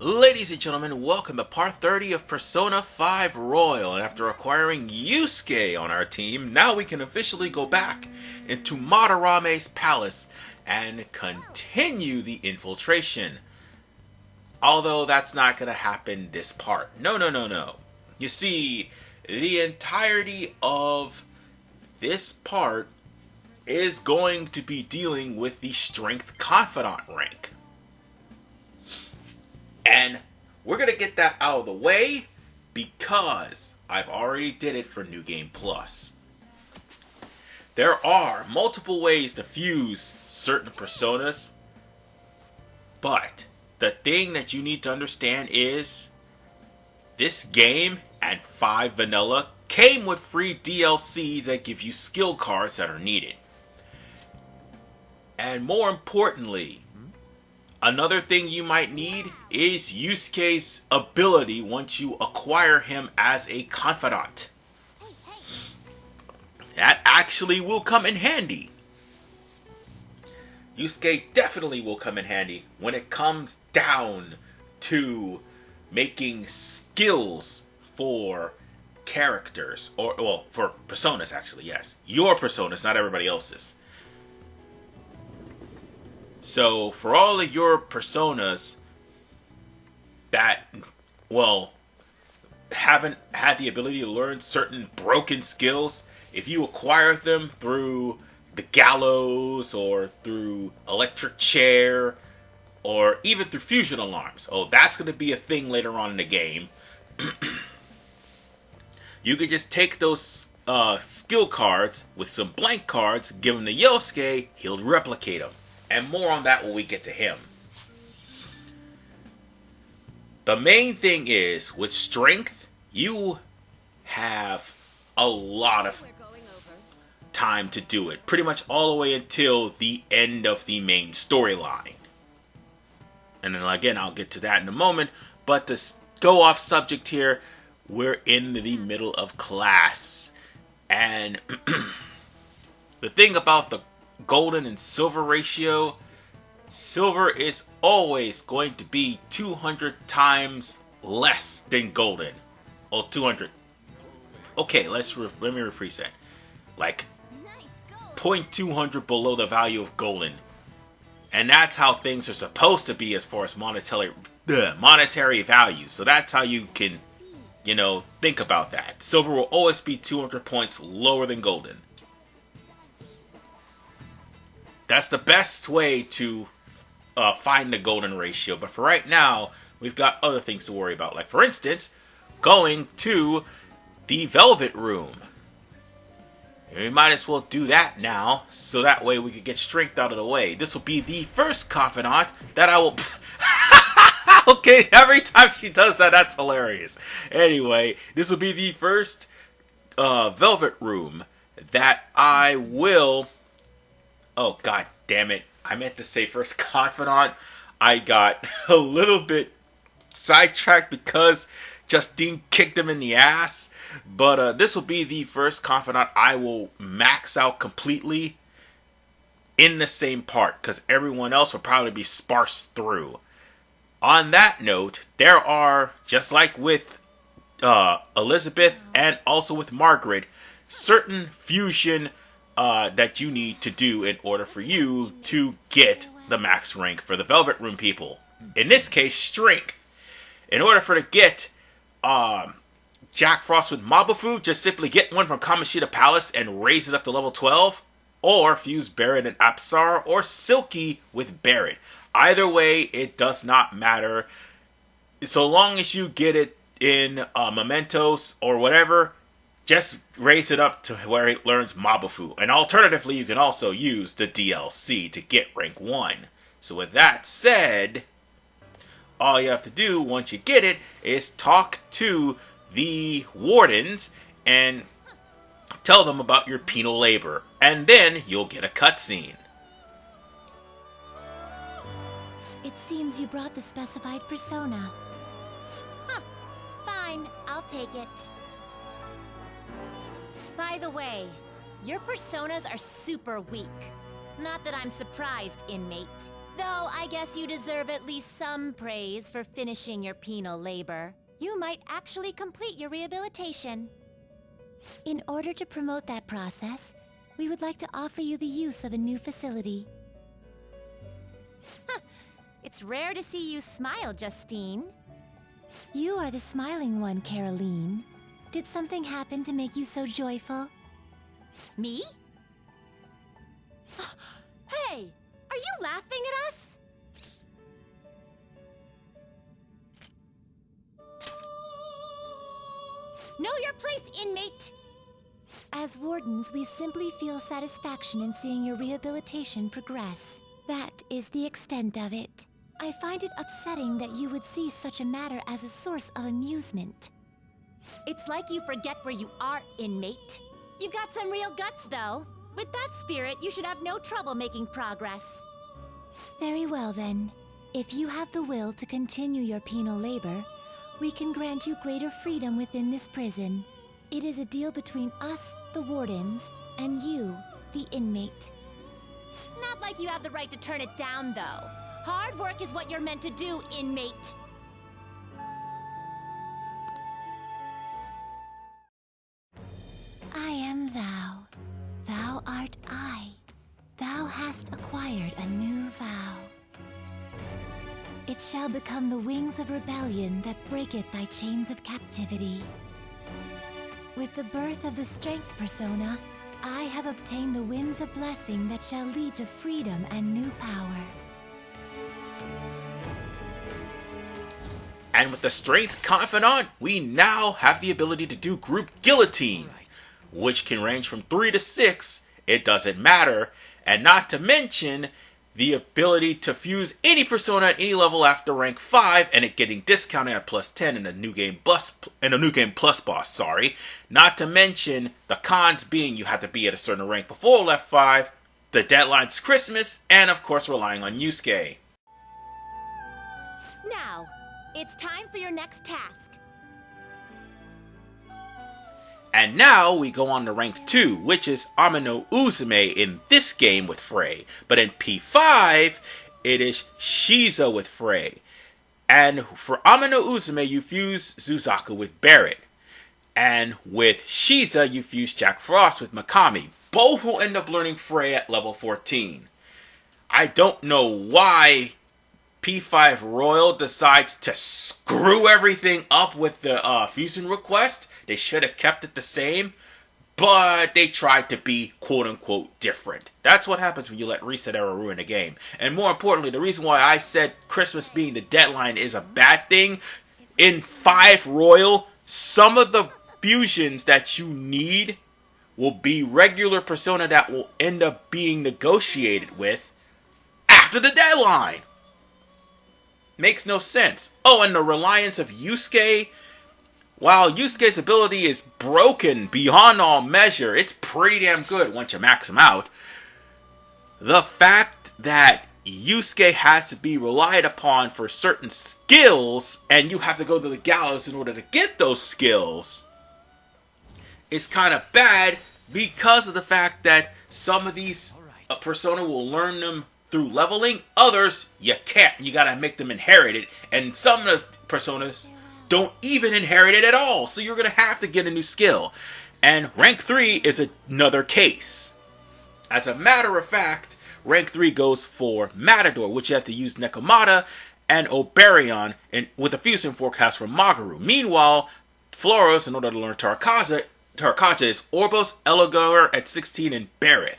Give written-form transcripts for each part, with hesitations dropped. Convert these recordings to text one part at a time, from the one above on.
Ladies and gentlemen, welcome to part 30 of Persona 5 Royal. And after acquiring Yusuke on our team, now we can officially go back into Madarame's palace and continue the infiltration. Although that's not going to happen this part. No. You see, the entirety of this part is going to be dealing with the Strength Confidant rank. And we're going to get that out of the way because I've already did it for New Game Plus. There are multiple ways to fuse certain personas, but the thing that you need to understand is this game and 5 Vanilla came with free DLC that give you skill cards that are needed. And more importantly, another thing you might need is Yusuke's ability once you acquire him as a confidant. That actually will come in handy. Yusuke definitely will come in handy when it comes down to making skills for characters, or well, for personas actually, yes. Your personas, not everybody else's. So, for all of your personas that, well, haven't had the ability to learn certain broken skills, if you acquire them through the gallows, or through electric chair, or even through fusion alarms, that's going to be a thing later on in the game, you could just take those skill cards with some blank cards, give them to Yosuke, he'll replicate them. And more on that when we get to him. The main thing is, with strength, you have a lot of time to do it. Pretty much all the way until the end of the main storyline. And then again, I'll get to that in a moment. But to go off subject here, we're in the middle of class. And the thing about the golden and silver ratio, silver is always going to be 200 times less than golden. 200. Okay, let me rephrase that. Like 0.200 below the value of golden. And that's how things are supposed to be as far as monetary value. So that's how you can, think about that. Silver will always be 200 points lower than golden. That's the best way to find the golden ratio. But for right now, we've got other things to worry about. Like, for instance, going to the Velvet Room. We might as well do that now, so that way we can get strength out of the way. This will be the first confidant that I will... Okay, every time she does that, that's hilarious. Anyway, this will be the first Velvet Room that I will... Oh, god damn it. I meant to say first confidant. I got a little bit sidetracked because Justine kicked him in the ass. But this will be the first confidant I will max out completely in the same part, because everyone else will probably be sparse through. On that note, there are, just like with Elizabeth and also with Margaret, certain fusion that you need to do in order for you to get the max rank for the Velvet Room people. In this case, strength. In order for to get Jack Frost with Mabufu, just simply get one from Kamoshida Palace and raise it up to level 12. Or fuse Barret and Apsar, or Silky with Barret. Either way, it does not matter. So long as you get it in Mementos or whatever, just raise it up to where it learns Mabufu. And alternatively, you can also use the DLC to get rank 1. So with that said, all you have to do once you get it is talk to the wardens and tell them about your penal labor. And then you'll get a cutscene. It seems you brought the specified persona. Huh. Fine, I'll take it. By the way, your personas are super weak. Not that I'm surprised, inmate. Though I guess you deserve at least some praise for finishing your penal labor. You might actually complete your rehabilitation. In order to promote that process, we would like to offer you the use of a new facility. It's rare to see you smile, Justine. You are the smiling one, Caroline. Did something happen to make you so joyful? Me? Hey! Are you laughing at us? Know your place, inmate! As wardens, we simply feel satisfaction in seeing your rehabilitation progress. That is the extent of it. I find it upsetting that you would see such a matter as a source of amusement. It's like you forget where you are, inmate. You've got some real guts, though. With that spirit, you should have no trouble making progress. Very well, then. If you have the will to continue your penal labor, we can grant you greater freedom within this prison. It is a deal between us, the wardens, and you, the inmate. Not like you have the right to turn it down, though. Hard work is what you're meant to do, inmate. I am thou. Thou art I. Thou hast acquired a new vow. It shall become the wings of rebellion that breaketh thy chains of captivity. With the birth of the Strength persona, I have obtained the winds of blessing that shall lead to freedom and new power. And with the Strength Confidant, we now have the ability to do group guillotine, which can range from 3 to 6, it doesn't matter, and not to mention the ability to fuse any persona at any level after rank 5 and it getting discounted at plus 10 in a new game plus boss, sorry. Not to mention the cons being you have to be at a certain rank before left 5, the deadline's Christmas, and of course relying on Yusuke. Now, it's time for your next task. And now we go on to rank 2, which is Amino Uzume in this game with Frey. But in P5, it is Shiza with Frey. And for Amino Uzume, you fuse Suzaku with Barret. And with Shiza, you fuse Jack Frost with Mikami. Both will end up learning Frey at level 14. I don't know why P5 Royal decides to screw everything up with the fusion request. They should have kept it the same, but they tried to be quote-unquote different. That's what happens when you let Reset Era ruin a game. And more importantly, the reason why I said Christmas being the deadline is a bad thing, in 5 Royal, some of the fusions that you need will be regular persona that will end up being negotiated with after the deadline. Makes no sense. Oh, and the reliance of Yusuke. While Yusuke's ability is broken beyond all measure, it's pretty damn good once you max him out. The fact that Yusuke has to be relied upon for certain skills, and you have to go to the gallows in order to get those skills, is kind of bad because of the fact that some of these persona will learn them through leveling, others you can't. You gotta make them inherit it, and some of the personas don't even inherit it at all, so you're gonna have to get a new skill. And rank 3 is another case. As a matter of fact, rank 3 goes for Matador, which you have to use Nekomata and Oberion with a fusion forecast from Magaru. Meanwhile, Floros, in order to learn Tarakaja is Orbos, Eligor at 16, and Barret.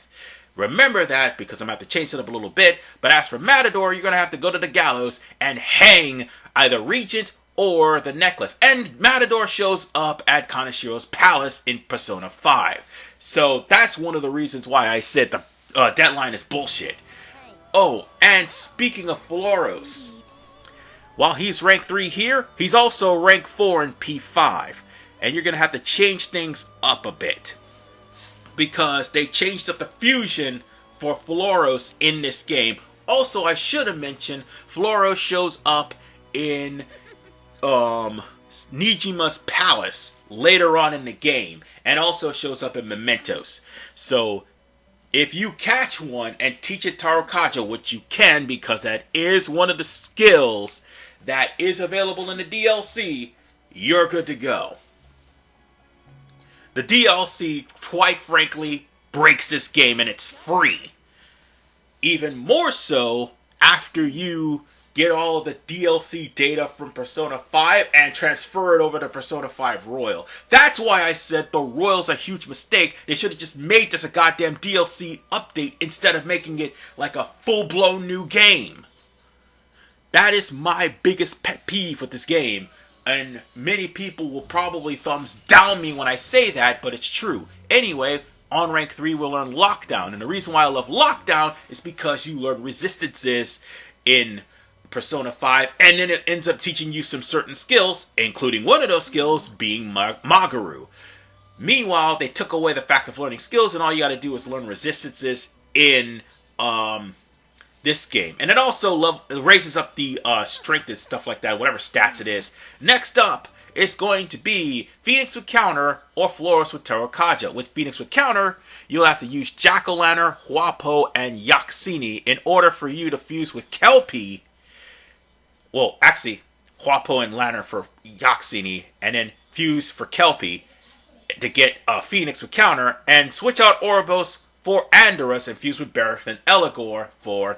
Remember that, because I'm going to have to change it up a little bit, but as for Matador, you're going to have to go to the gallows and hang either Regent or the necklace. And Matador shows up at Kanashiro's palace in Persona 5. So that's one of the reasons why I said the deadline is bullshit. Oh, and speaking of Floros, while he's rank 3 here, he's also rank 4 in P5. And you're going to have to change things up a bit, because they changed up the fusion for Floros in this game. Also, I should have mentioned, Floros shows up in Nijima's palace later on in the game, and also shows up in Mementos. So if you catch one and teach it Tarakaja, which you can because that is one of the skills that is available in the DLC, you're good to go. The DLC, quite frankly, breaks this game and it's free. Even more so after you get all of the DLC data from Persona 5 and transfer it over to Persona 5 Royal. That's why I said the Royal's a huge mistake. They should have just made this a goddamn DLC update instead of making it like a full-blown new game. That is my biggest pet peeve with this game. And many people will probably thumbs down me when I say that, but it's true. Anyway, on rank 3 we'll learn Lockdown. And the reason why I love Lockdown is because you learn resistances in Persona 5, and then it ends up teaching you some certain skills, including one of those skills being Magaru. Meanwhile, they took away the fact of learning skills, and all you gotta do is learn resistances in this game. And it also raises up the strength and stuff like that, whatever stats it is. Next up, it's going to be Phoenix with Counter or Florus with Tarakaja. With Phoenix with Counter, you'll have to use Jack-o'-lantern, Huapo, and Yaxini in order for you to fuse with Kelpie. Well, actually, Huapo and Lantern for Yaxini, and then fuse for Kelpie to get Phoenix with Counter, and switch out Ouroboros for Andorus and fuse with Barith and Eligor for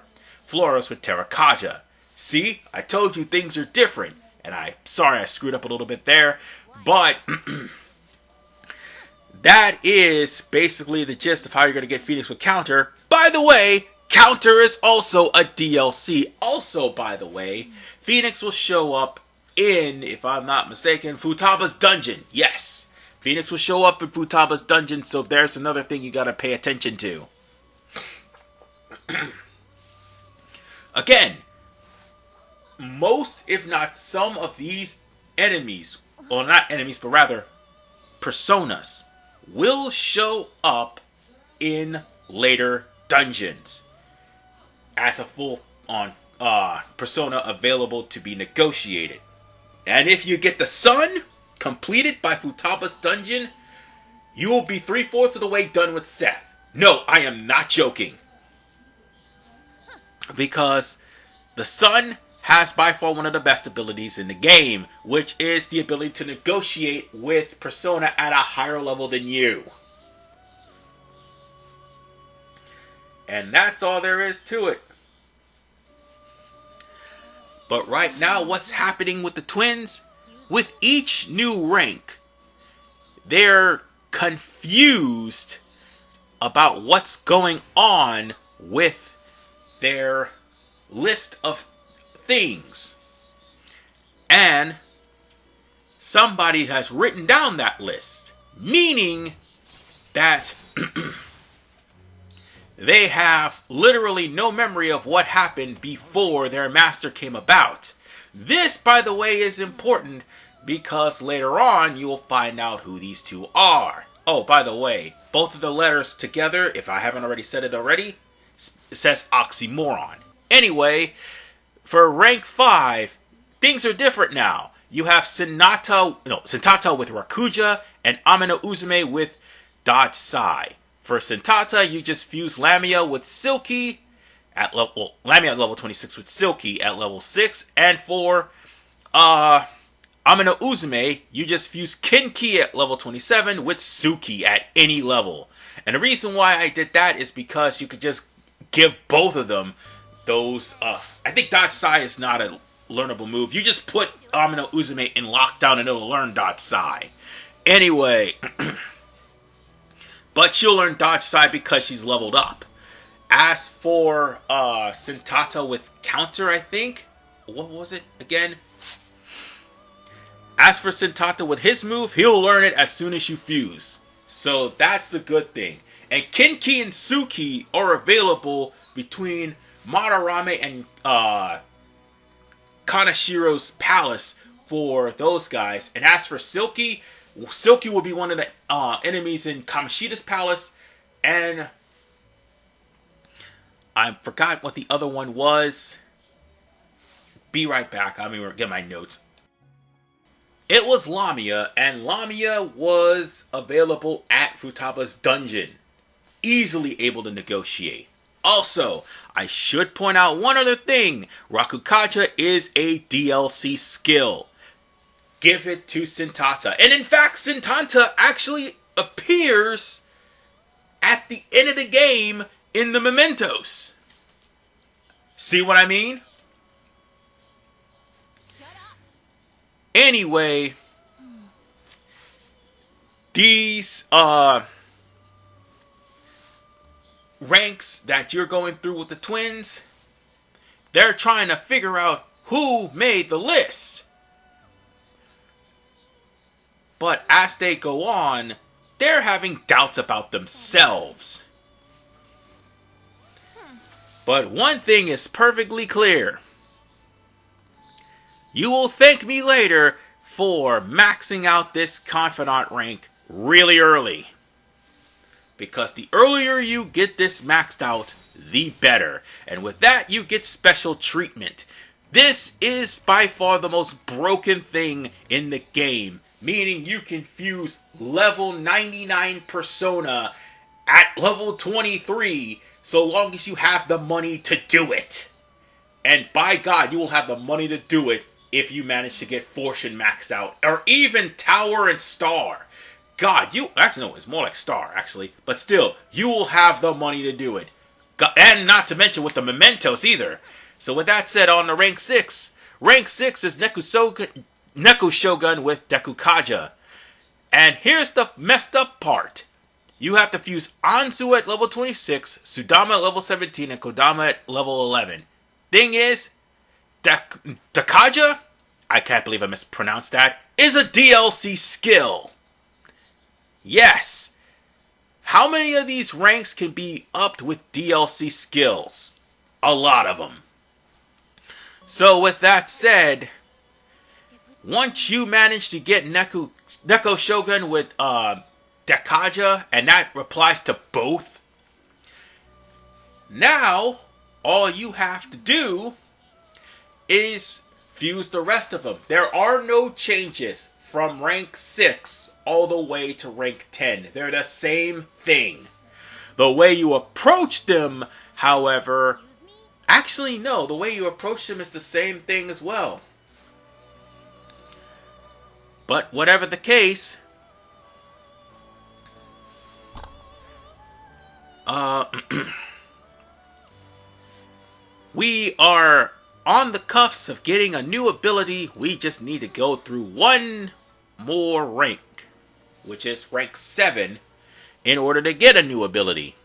Florus with Tarakaja. See, I told you things are different, and I'm sorry I screwed up a little bit there, but that is basically the gist of how you're going to get Phoenix with Counter. By the way, Counter is also a DLC. Also, by the way, Phoenix will show up in, if I'm not mistaken, Futaba's dungeon. Yes, Phoenix will show up in Futaba's dungeon, so there's another thing you gotta pay attention to. Again, most, if not some of these enemies, or not enemies, but rather personas, will show up in later dungeons as a full-on persona available to be negotiated. And if you get the sun completed by Futaba's dungeon, you will be 3/4 of the way done with Seth. No, I am not joking. Because the sun has by far one of the best abilities in the game, which is the ability to negotiate with persona at a higher level than you. And that's all there is to it. But right now, what's happening with the twins? With each new rank, they're confused about what's going on with their list of things. And somebody has written down that list, meaning that they have literally no memory of what happened before their master came about. This, by the way, is important because later on you will find out who these two are. Oh, by the way, both of the letters together, if I haven't already said it already, it says oxymoron. Anyway, for rank 5, things are different now. You have Sintata with Rakuja and Amino Uzume with Dodge Sai. For Sintata, you just fuse Lamia with Silky at Lamia at level 26 with Silky at level 6, and for Amino Uzume, you just fuse Kinki at level 27 with Suki at any level. And the reason why I did that is because you could just give both of them those. I think Dodge Sai is not a learnable move. You just put Amino Uzume in lockdown and it'll learn Dodge Sai. Anyway, but she'll learn Dodge Sai because she's leveled up. As for Sintata with Counter, I think. What was it again? As for Sintata with his move, he'll learn it as soon as you fuse. So that's a good thing. And Kinki and Suki are available between Madarame and Kanashiro's palace for those guys. And as for Silky, Silky will be one of the enemies in Kamoshida's palace. And I forgot what the other one was. Be right back. I'm going to get my notes. It was Lamia, and Lamia was available at Futaba's dungeon. easily able to negotiate. Also, I should point out one other thing. Rakukaja is a DLC skill. Give it to Sintata. And in fact, Sintata actually appears at the end of the game in the mementos. See what I mean? Anyway, these ranks that you're going through with the twins, they're trying to figure out who made the list. But as they go on, they're having doubts about themselves. But one thing is perfectly clear. You will thank me later for maxing out this Confidant rank really early. Because the earlier you get this maxed out, the better. And with that, you get special treatment. This is by far the most broken thing in the game. Meaning you can fuse level 99 persona at level 23 so long as you have the money to do it. And by God, you will have the money to do it if you manage to get Fortune maxed out. Or even Tower and Star. God, actually no, it's more like Star actually. But still, you will have the money to do it. And not to mention with the mementos either. So with that said, on to rank 6. Rank 6 is Neku Shogun with Dekukaja. And here's the messed up part. You have to fuse Anzu at level 26, Sudama at level 17, and Kodama at level 11. Thing is, Dekukaja, I can't believe I mispronounced that, is a DLC skill. Yes. How many of these ranks can be upped with DLC skills? A lot of them. So with that said, once you manage to get Neku Shogun with Dekukaja, and that applies to both, now all you have to do is fuse the rest of them. There are no changes from rank 6 all the way to rank 10. They're the same thing. The way you approach them, however, actually no, the way you approach them is the same thing as well. But whatever the case, we are on the cusp of getting a new ability. We just need to go through one more rank, which is rank 7, in order to get a new ability.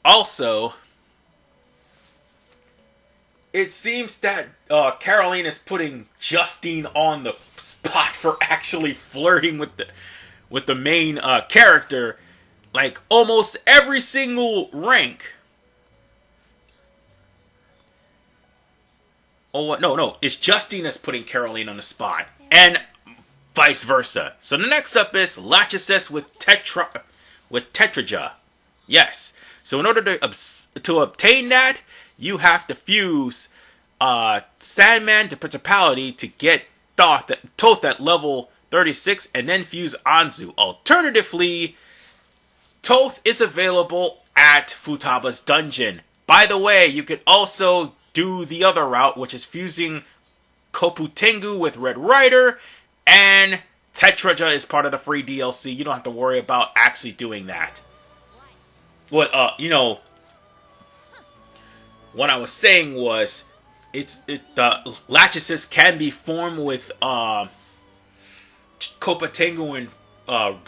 Also, it seems that Caroline is putting Justine on the spot for actually flirting with the main character. Like almost every single rank. Oh no, it's Justine that's putting Caroline on the spot, and vice versa. So the next up is Lachesis with Tetraja. Yes. So in order to obtain that, you have to fuse Sandman to Principality to get Toth at level 36, and then fuse Anzu. Alternatively, Toth is available at Futaba's dungeon. By the way, you could also do the other route, which is fusing Koputengu with Red Rider, and Tetraja is part of the free DLC. You don't have to worry about actually doing that. What what I was saying was, the Lachesis can be formed with Koputengu and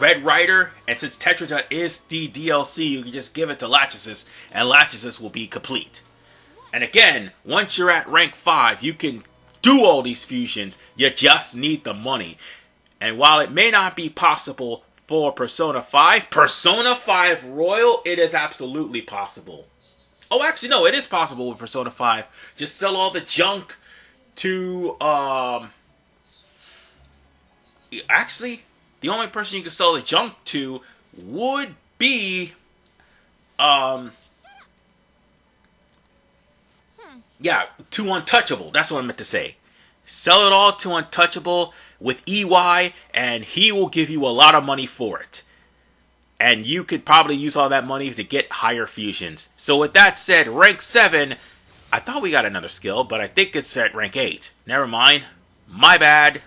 Red Rider, and since Tetraja is the DLC, you can just give it to Lachesis, and Lachesis will be complete. And again, once you're at rank 5, you can do all these fusions. You just need the money. And while it may not be possible for Persona 5 Royal, it is absolutely possible. Oh, actually, no, it is possible with Persona 5. Just sell all the junk to, actually, the only person you can sell the junk to would be, yeah, to Untouchable. That's what I meant to say. Sell it all to Untouchable with EY, and he will give you a lot of money for it. And you could probably use all that money to get higher fusions. So with that said, rank 7, I thought we got another skill, but I think it's at rank 8. Never mind. My bad.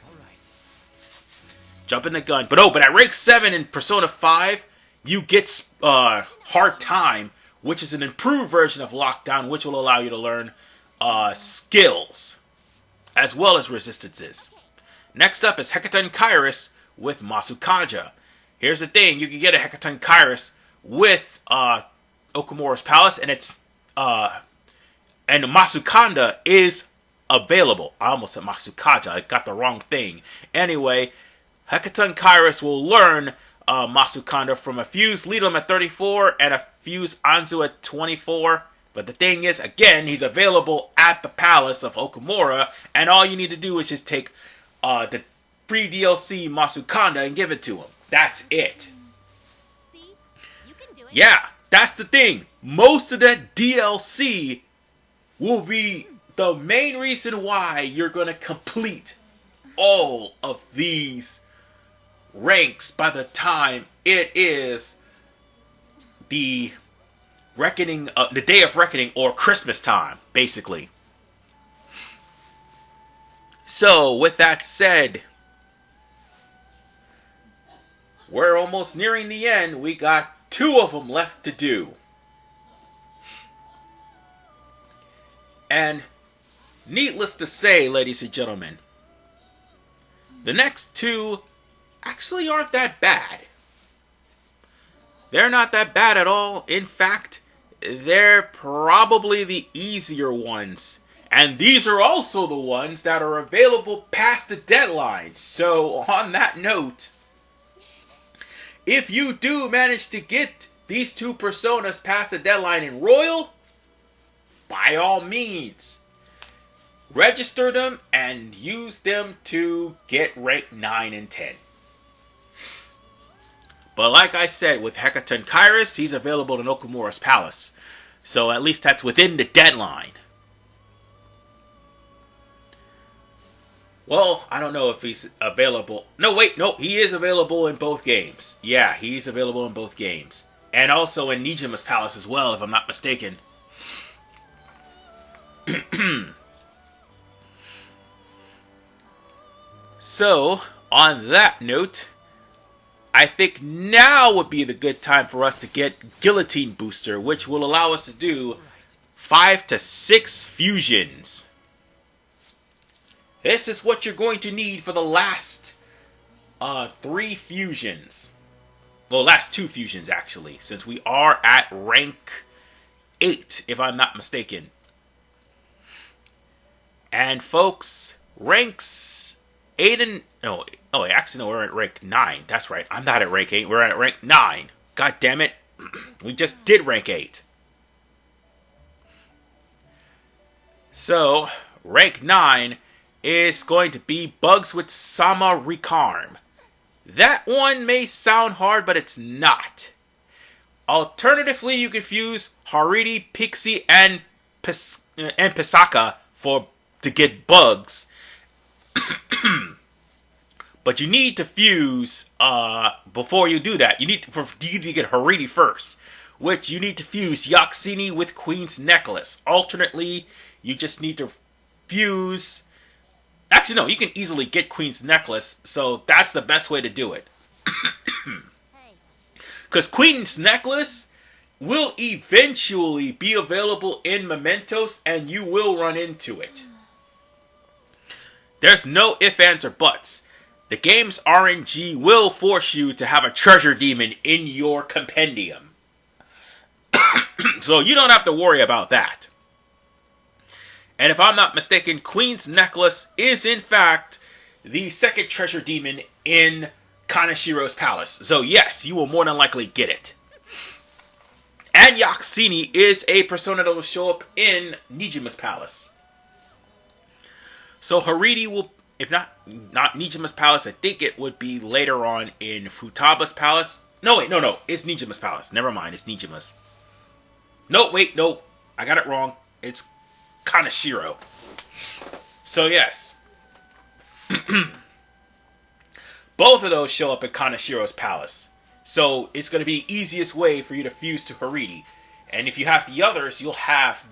Jumping the gun. But at rank 7 in Persona 5, you get Hard Time, which is an improved version of Lockdown, which will allow you to learn skills, as well as resistances. Next up is Hecaton Kairos with Masukaja. Here's the thing, you can get a Hecaton Kairos with Okumura's Palace, and and Masukanda is available. I almost said Masukaja, I got the wrong thing. Anyway, Hecaton Kairos will learn Masukanda from a fuse Lidum at 34 and a fuse Anzu at 24. But the thing is, again, he's available at the Palace of Okumura, and all you need to do is just take the free DLC Masukanda and give it to him. That's it. Yeah, that's the thing. Most of that DLC will be the main reason why you're going to complete all of these ranks by the time it is the reckoning, the Day of Reckoning, or Christmas time, basically. So, with that said, we're almost nearing the end. We got 2 of them left to do. And needless to say, ladies and gentlemen, the next 2 actually aren't that bad. They're not that bad at all. In fact, they're probably the easier ones. And these are also the ones that are available past the deadline. So, on that note, if you do manage to get these 2 personas past the deadline in Royal, by all means, register them and use them to get rank 9 and 10. But like I said, with Hecaton Kairos, he's available in Okumura's Palace. So at least that's within the deadline. Well, I don't know if he's available. No, wait, no, he is available in both games. Yeah, he's available in both games. And also in Nijima's Palace as well, if I'm not mistaken. So, on that note, I think now would be the good time for us to get Guillotine Booster, which will allow us to do 5 to 6 fusions. This is what you're going to need for the last 3 fusions. Well, last 2 fusions, actually, since we are at rank 8, if I'm not mistaken. And, folks, ranks 8 and... actually, no, we're at rank 9. That's right, I'm not at rank 8, we're at rank 9. God damn it. We just did rank 8. So, rank 9... is going to be Bugs with Sama Recarm. That one may sound hard, but it's not. Alternatively, you can fuse Haridi, Pixie, and Pisaka to get Bugs. But you need to fuse, before you do that, you need to get Haridi first. Which you need to fuse Yoxini with Queen's Necklace. Alternately, you just need to fuse... Actually, no, you can easily get Queen's Necklace, so that's the best way to do it. Because Queen's Necklace will eventually be available in Mementos, and you will run into it. There's no ifs, ands, or buts. The game's RNG will force you to have a treasure demon in your compendium. So you don't have to worry about that. And if I'm not mistaken, Queen's Necklace is in fact the second treasure demon in Kanashiro's Palace. So yes, you will more than likely get it. And Yoxini is a persona that will show up in Nijima's Palace. So Haridi will, if not Nijima's Palace, I think it would be later on in Futaba's Palace. No, wait, no, it's Nijima's Palace. Never mind, it's Nijima's. No, wait, no, I got it wrong. It's Kanashiro. So yes, Both of those show up in Kanashiro's palace. So it's going to be the easiest way for you to fuse to Haridi. And if you have the others, you'll have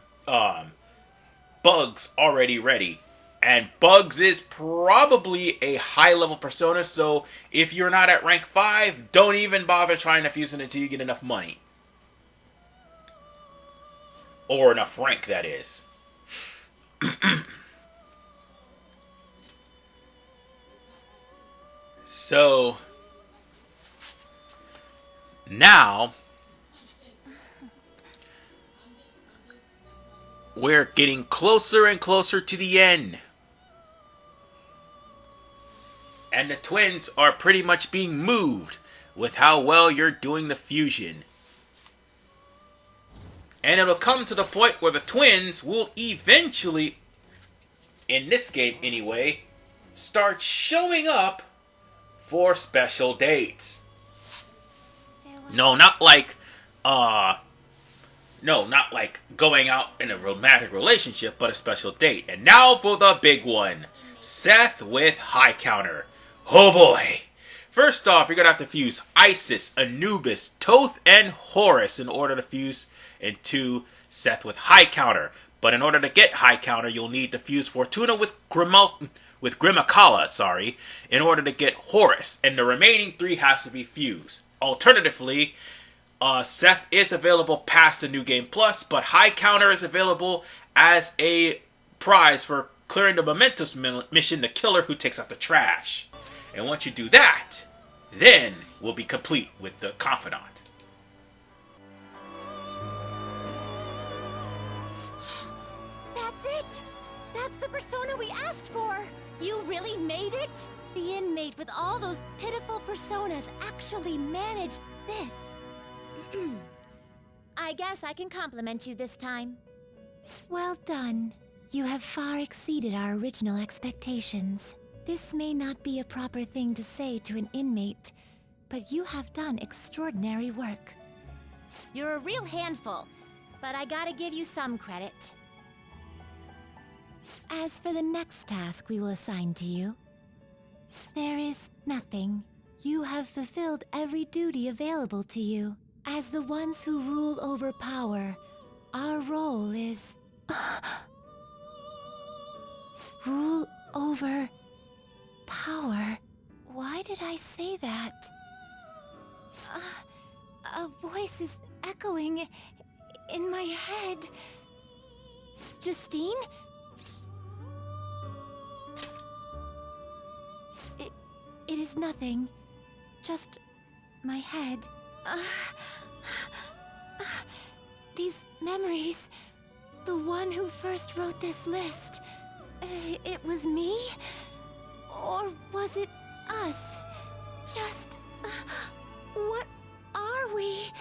Bugs already ready. And Bugs is probably a high level persona, so if you're not at rank 5, don't even bother trying to fuse it until you get enough money. Or enough rank, that is. So, now, we're getting closer and closer to the end. And the twins are pretty much being moved with how well you're doing the fusion. And it'll come to the point where the twins will eventually, in this game anyway, start showing up for special dates. No, not like going out in a romantic relationship, but a special date. And now for the big one. Seth with High Counter. Oh boy! First off, you're going to have to fuse Isis, Anubis, Toth, and Horus in order to fuse into Seth with High Counter. But in order to get High Counter, you'll need to fuse Fortuna with Grimacala, in order to get Horus. And the remaining 3 has to be fused. Alternatively, Seth is available past the New Game Plus, but High Counter is available as a prize for clearing the Mementos mission, The Killer Who Takes Out the Trash. And once you do that, then we'll be complete with the Confidant. That's it! That's the persona we asked for! You really made it? The inmate with all those pitiful personas actually managed this. I guess I can compliment you this time. Well done. You have far exceeded our original expectations. This may not be a proper thing to say to an inmate, but you have done extraordinary work. You're a real handful, but I gotta give you some credit. As for the next task we will assign to you, there is nothing. You have fulfilled every duty available to you. As the ones who rule over power, our role is... rule over... power. Why did I say that? A voice is echoing in my head. Justine? It is nothing. Just my head. These memories. The one who first wrote this list. It was me? Or was it us? Just... what are we?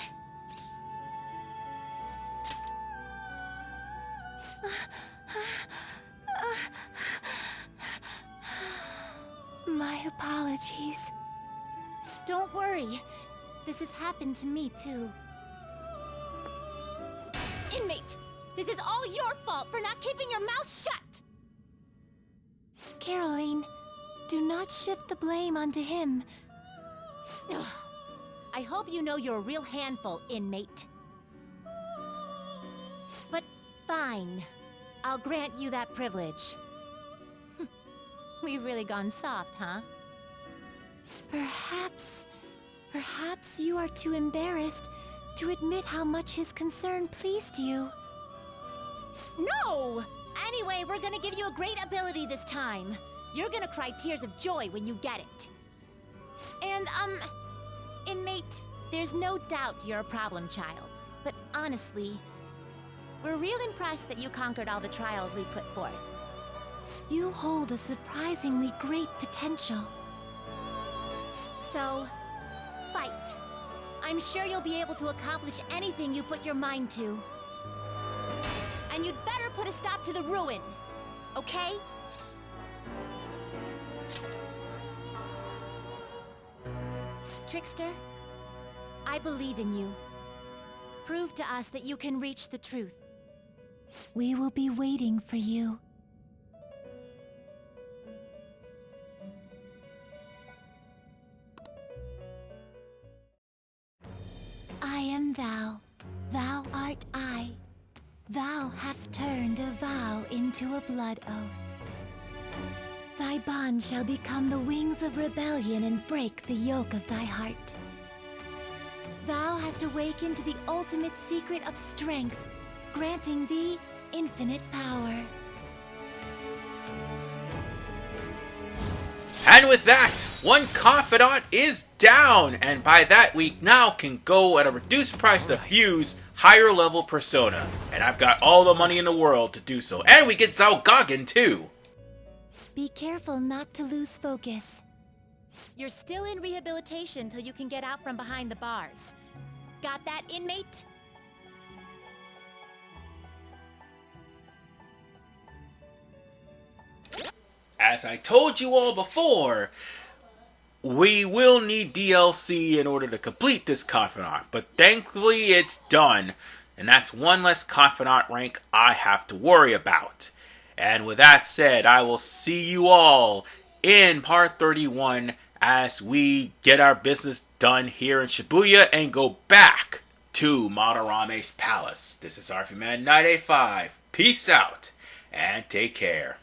My apologies. Don't worry. This has happened to me too. Inmate! This is all your fault for not keeping your mouth shut! Caroline, do not shift the blame onto him. Ugh. I hope you know you're a real handful, inmate. But fine. I'll grant you that privilege. We've really gone soft, huh? Perhaps you are too embarrassed to admit how much his concern pleased you. No! Anyway, we're gonna give you a great ability this time. You're gonna cry tears of joy when you get it. And, inmate, there's no doubt you're a problem child. But honestly, we're real impressed that you conquered all the trials we put forth. You hold a surprisingly great potential. So, fight. I'm sure you'll be able to accomplish anything you put your mind to. And you'd better put a stop to the ruin, okay? Trickster, I believe in you. Prove to us that you can reach the truth. We will be waiting for you. am thou, thou art I. Thou hast turned a vow into a blood oath. Thy bond shall become the wings of rebellion and break the yoke of thy heart. Thou hast awakened to the ultimate secret of strength, granting thee infinite power. And with that, one confidant is down, and by that we now can go at a reduced price to fuse higher level persona. And I've got all the money in the world to do so. And we get Zalgoggin too. Be careful not to lose focus. You're still in rehabilitation till you can get out from behind the bars. Got that, inmate? As I told you all before, we will need DLC in order to complete this confidant, but thankfully it's done, and that's one less confidant rank I have to worry about. And with that said, I will see you all in part 31 as we get our business done here in Shibuya and go back to Madarame's palace. This is RFman 985. Peace out, and take care.